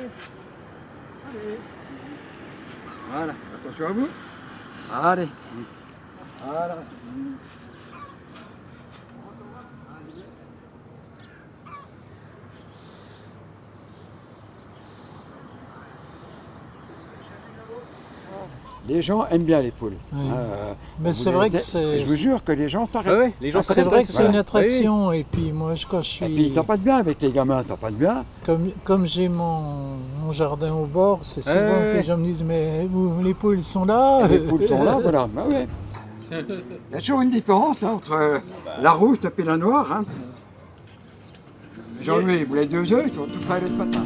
Allez. Voilà, attention à vous. Allez. Voilà. Les gens aiment bien les poules. Oui. Mais c'est vrai que c'est... Je vous jure que les gens t'arrêtent. Ouais, les gens c'est vrai que c'est voilà. une attraction. Et puis moi, quand je Et puis suis... t'as pas de bien avec les gamins, t'as pas de bien. Comme j'ai mon jardin au bord, c'est souvent que les gens me disent « Mais les poules sont là ?» Les poules sont là, voilà. Bah ouais. Il y a toujours une différence entre la rousse et la noire. Hein. Jean-Louis, vous les 2 œufs, ils sont tous prêts ce matin.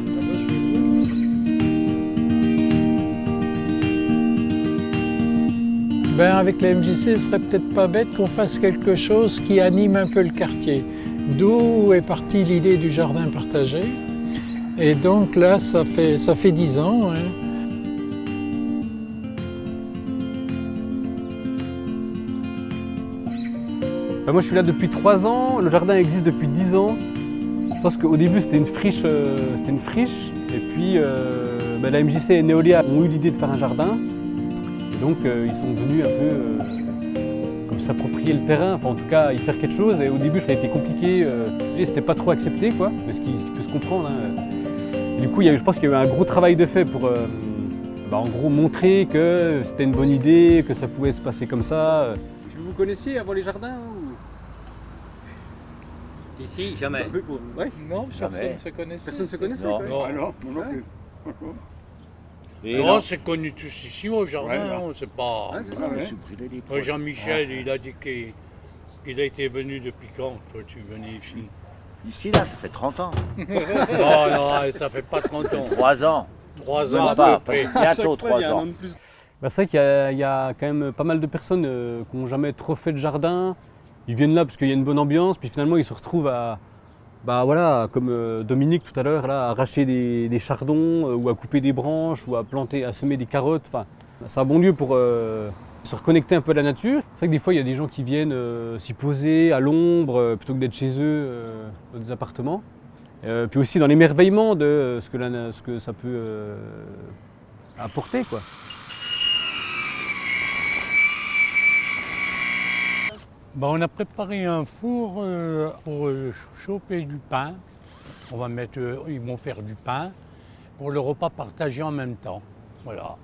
Ben avec la MJC, ce serait peut-être pas bête qu'on fasse quelque chose qui anime un peu le quartier. D'où est partie l'idée du jardin partagé. Et donc là, ça fait 10 ans. Hein. Ben moi je suis là depuis 3 ans, le jardin existe depuis 10 ans. Je pense qu'au début c'était une friche, et puis ben, la MJC et Neolia ont eu l'idée de faire un jardin. Et donc ils sont venus un peu comme s'approprier le terrain, enfin en tout cas y faire quelque chose. Et au début ça a été compliqué, c'était pas trop accepté quoi, mais ce qui peut se comprendre. Hein. Et du coup je pense qu'il y a eu un gros travail de fait pour en gros montrer que c'était une bonne idée, que ça pouvait se passer comme ça. Vous connaissiez avant les jardins Ici, jamais. Ouais. Non, Jamais. se connaissait. Personne ne se connaissait Non. quoi. Ah non, non plus. Et Non, non. c'est connu tous ici au jardin, Ouais, là. hein, c'est pas... Ouais, c'est ça. Ah ouais. Moi, Jean-Michel, il a dit qu'il a été venu depuis quand, toi, tu venais ici? Ici, là, ça fait 30 ans. Non, non, ça fait pas 30 ans. 3 ans. 3 Même ans à pas, peu près. bientôt 3 ans. Bah, c'est vrai qu'il y a quand même pas mal de personnes qui n'ont jamais trop fait de jardin. Ils viennent là parce qu'il y a une bonne ambiance, puis finalement ils se retrouvent à, bah voilà, comme Dominique tout à l'heure, là, à arracher des chardons ou à couper des branches ou à planter, à semer des carottes. Enfin, c'est un bon lieu pour se reconnecter un peu à la nature. C'est vrai que des fois il y a des gens qui viennent s'y poser à l'ombre plutôt que d'être chez eux dans des appartements. Puis aussi dans l'émerveillement de ce que ça peut apporter, quoi. Ben, on a préparé un four pour chauffer du pain. On va mettre, ils vont faire du pain pour le repas partagé en même temps. Voilà.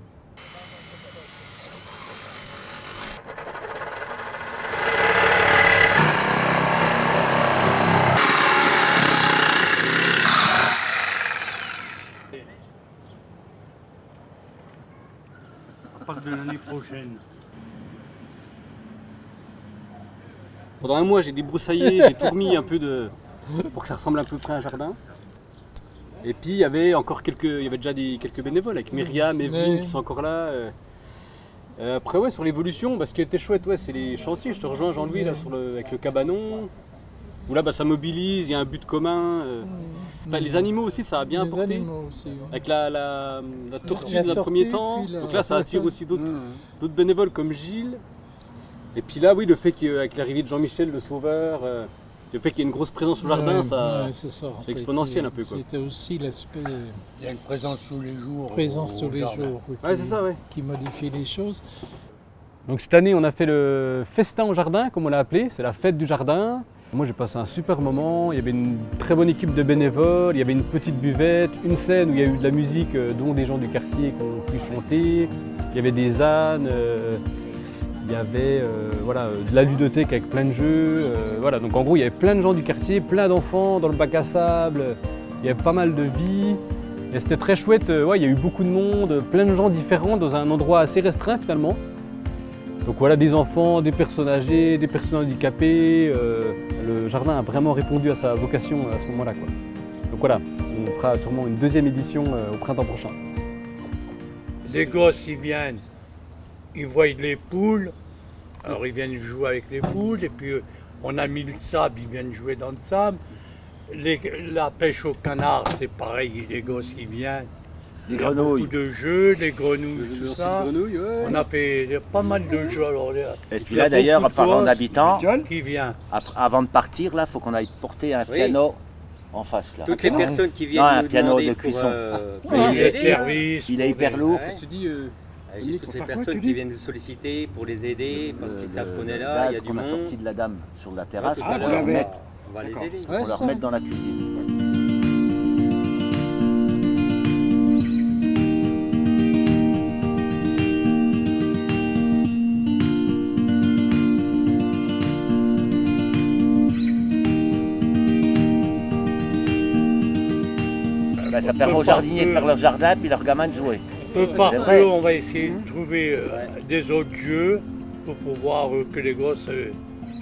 À partir de l'année prochaine. Pendant un mois, j'ai débroussaillé, j'ai tout remis un peu pour que ça ressemble un peu près à un jardin. Et puis il y avait encore il y avait déjà quelques bénévoles avec Myriam, Evelyne qui sont encore là. Après ouais, sur l'évolution, ce qui était chouette, ouais, c'est les chantiers. Je te rejoins Jean-Louis là avec le cabanon. Où là ça mobilise, il y a un but commun. Enfin, les animaux aussi, ça a bien Les apporté. animaux aussi, ouais. Avec la tortue La dans un tortue, premier temps. puis Donc là ça attire aussi d'autres bénévoles comme Gilles. Et puis là, oui, le fait qu'avec l'arrivée de Jean-Michel, le sauveur, le fait qu'il y ait une grosse présence au jardin, c'est exponentiel un peu, quoi. C'était aussi l'aspect Il y a une présence tous les jours. présence au tous les jardin. jours oui, Ouais, c'est ça, ouais. qui modifie les choses. Donc cette année, on a fait le festin au jardin, comme on l'a appelé, c'est la fête du jardin. Moi, j'ai passé un super moment, il y avait une très bonne équipe de bénévoles, il y avait une petite buvette, une scène où il y a eu de la musique, dont des gens du quartier qui ont pu chanter, il y avait des ânes, il y avait de la ludothèque avec plein de jeux. Voilà. Donc en gros, il y avait plein de gens du quartier, plein d'enfants dans le bac à sable, il y avait pas mal de vie. Et c'était très chouette, il y a eu beaucoup de monde, plein de gens différents dans un endroit assez restreint finalement. Donc voilà, des enfants, des personnes âgées, des personnes handicapées. Le jardin a vraiment répondu à sa vocation à ce moment-là, quoi. Donc voilà, on fera sûrement une deuxième édition au printemps prochain. Les gosses, ils viennent, ils voient les poules, alors ils viennent jouer avec les poules, et puis on a mis le sable, ils viennent jouer dans le sable. La pêche au canard, c'est pareil, les gosses, ils viennent. Les grenouilles. Beaucoup de jeux, les grenouilles, tout ça. On a fait pas mal de jeux. Alors, Et puis là, d'ailleurs, en parlant d'habitants, qui vient. avant de partir, là, il faut qu'on aille porter un piano en face là. Toutes les personnes qui viennent Non, un nous piano demander de cuisson. pour Pour les les aider, services. Il est pour hyper les- lourd. Je te dis, j'ai toutes les Pourquoi personnes tu qui dis viennent nous solliciter pour les aider parce qu'ils savent qu'on est là, Gaz il y a du qu'on a monde. sorti de la dame sur la terrasse, Tout Ah, à vous l'heure, l'avez. on va les D'accord. aider. Ouais, pour leur c'est ça. mettre dans la cuisine. Ben, ça permet aux jardiniers de faire leur jardin puis leurs gamins de jouer. Peu par C'est vrai. peu, on va essayer de trouver des autres jeux pour pouvoir que les gosses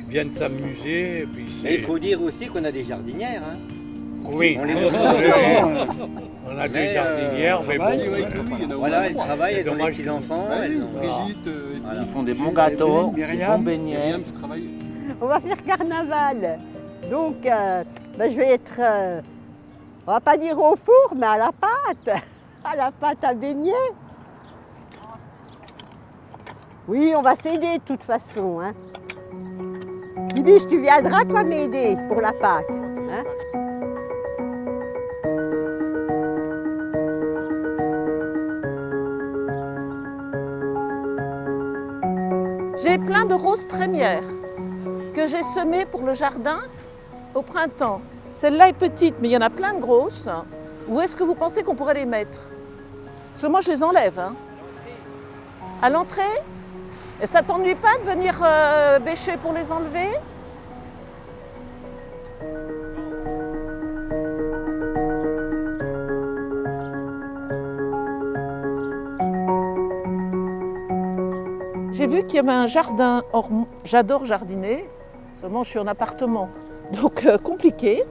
viennent s'amuser. Et puis Mais il faut dire aussi qu'on a des jardinières. Hein. Oui, On les oui, voit on a des Mais, jardinières, mais bon. Voilà, elles travaillent, elles ont des dommage. petits-enfants. elles ont- Brigitte, Voilà. Ils font des bons gâteaux, des Myriam. bons beignets. Myriam qui travaille. On va faire carnaval. Donc, je vais être, on va pas dire au four, mais à la pâte. À la pâte à beignet. Oui, on va s'aider de toute façon. Hein. Bibiche, tu viendras toi m'aider pour la pâte. Hein. J'ai plein de roses trémières que j'ai semées pour le jardin au printemps. Celle-là est petite, mais il y en a plein de grosses. Où est-ce que vous pensez qu'on pourrait les mettre? Parce que moi, je les enlève. Hein. À l'entrée? Et ça t'ennuie pas de venir bêcher pour les enlever? J'ai vu qu'il y avait un jardin. Or, j'adore jardiner, seulement je suis en appartement, donc compliqué.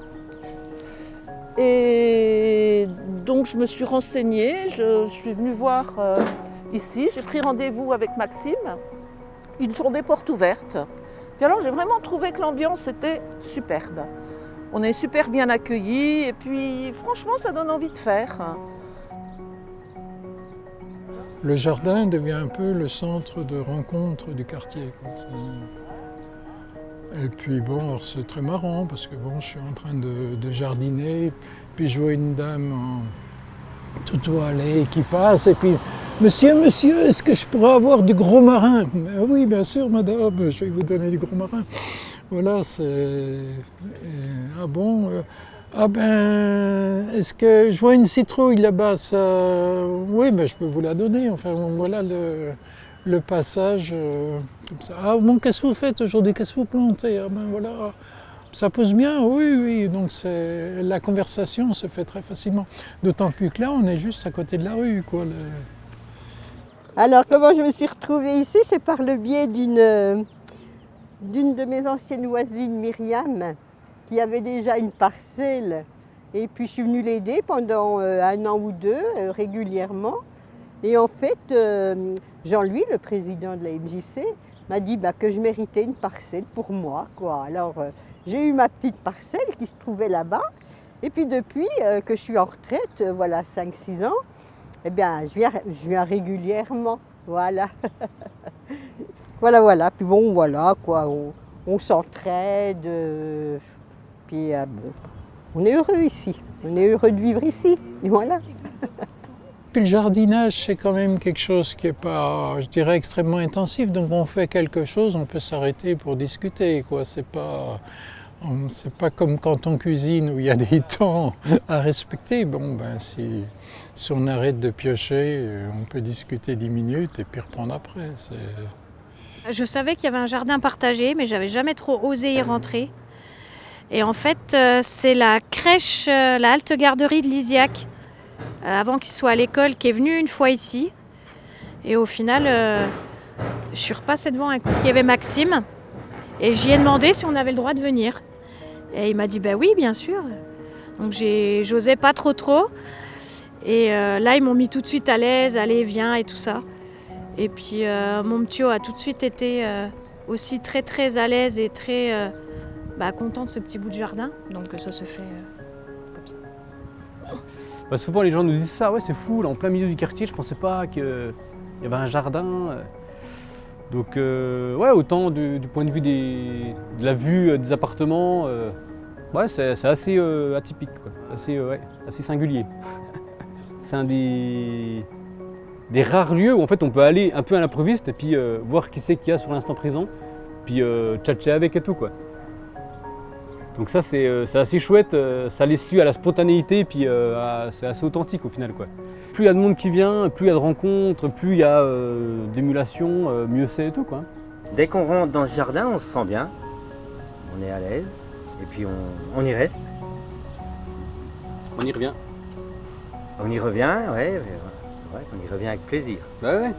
Et donc je me suis renseignée, je suis venue voir ici, j'ai pris rendez-vous avec Maxime, une journée porte ouverte. Puis alors j'ai vraiment trouvé que l'ambiance était superbe. On est super bien accueillis et puis franchement ça donne envie de faire. Le jardin devient un peu le centre de rencontre du quartier, quoi. Et puis bon, alors c'est très marrant parce que bon, je suis en train de jardiner, puis je vois une dame toute voilée qui passe, et puis « Monsieur, est-ce que je pourrais avoir du gros marin ?»« Oui, bien sûr, madame, je vais vous donner du gros marin. » Voilà, c'est... Ah bon Ah ben, est-ce que je vois une citrouille là-bas, ça... Oui, mais je peux vous la donner. Enfin, voilà le passage comme ça. Ah bon, qu'est-ce que vous faites aujourd'hui? Qu'est-ce que vous plantez? Ah ben voilà, ça pousse bien, oui. Donc la conversation se fait très facilement. D'autant plus que là, on est juste à côté de la rue, quoi. Alors, comment je me suis retrouvée ici? C'est par le biais d'une de mes anciennes voisines, Myriam, qui avait déjà une parcelle. Et puis je suis venue l'aider pendant 1 an ou 2, régulièrement. Et en fait, Jean-Louis, le président de la MJC, m'a dit que je méritais une parcelle pour moi, quoi. Alors j'ai eu ma petite parcelle qui se trouvait là-bas. Et puis depuis que je suis en retraite, voilà 5-6 ans, eh bien je viens régulièrement, voilà. Voilà. Puis bon, voilà quoi, on s'entraide. Puis bon, on est heureux ici, on est heureux de vivre ici, et voilà. Puis le jardinage, c'est quand même quelque chose qui n'est pas, je dirais, extrêmement intensif. Donc on fait quelque chose, on peut s'arrêter pour discuter, quoi. C'est pas comme quand on cuisine où il y a des temps à respecter. Bon, ben si on arrête de piocher, on peut discuter 10 minutes et puis reprendre après. Je savais qu'il y avait un jardin partagé, mais j'avais jamais trop osé y rentrer. Et en fait, c'est la crèche, la halte garderie de Lisiac, avant qu'il soit à l'école, qui est venu une fois ici. Et au final, je suis repassée devant un couple qui avait Maxime. Et j'y ai demandé si on avait le droit de venir. Et il m'a dit oui, bien sûr. Donc j'osais pas trop. Et là, ils m'ont mis tout de suite à l'aise, allez, viens et tout ça. Et puis mon petit a tout de suite été aussi très à l'aise et très content de ce petit bout de jardin. Donc ça se fait comme ça. Souvent les gens nous disent ça, ouais c'est fou, là en plein milieu du quartier, je pensais pas qu'il y avait un jardin. Donc autant du point de vue de la vue des appartements, Ouais, c'est assez atypique, quoi. Assez singulier. C'est un des rares lieux où en fait on peut aller un peu à l'improviste et puis voir qui c'est qu'il y a sur l'instant présent, puis tchatcher avec et tout, quoi. Donc ça c'est assez chouette, ça laisse lieu à la spontanéité et puis c'est assez authentique au final, quoi. Plus il y a de monde qui vient, plus il y a de rencontres, plus il y a d'émulation, mieux c'est et tout, quoi. Dès qu'on rentre dans ce jardin, on se sent bien, on est à l'aise, et puis on y reste. On y revient. On y revient, ouais, c'est vrai qu'on y revient avec plaisir. Bah ouais.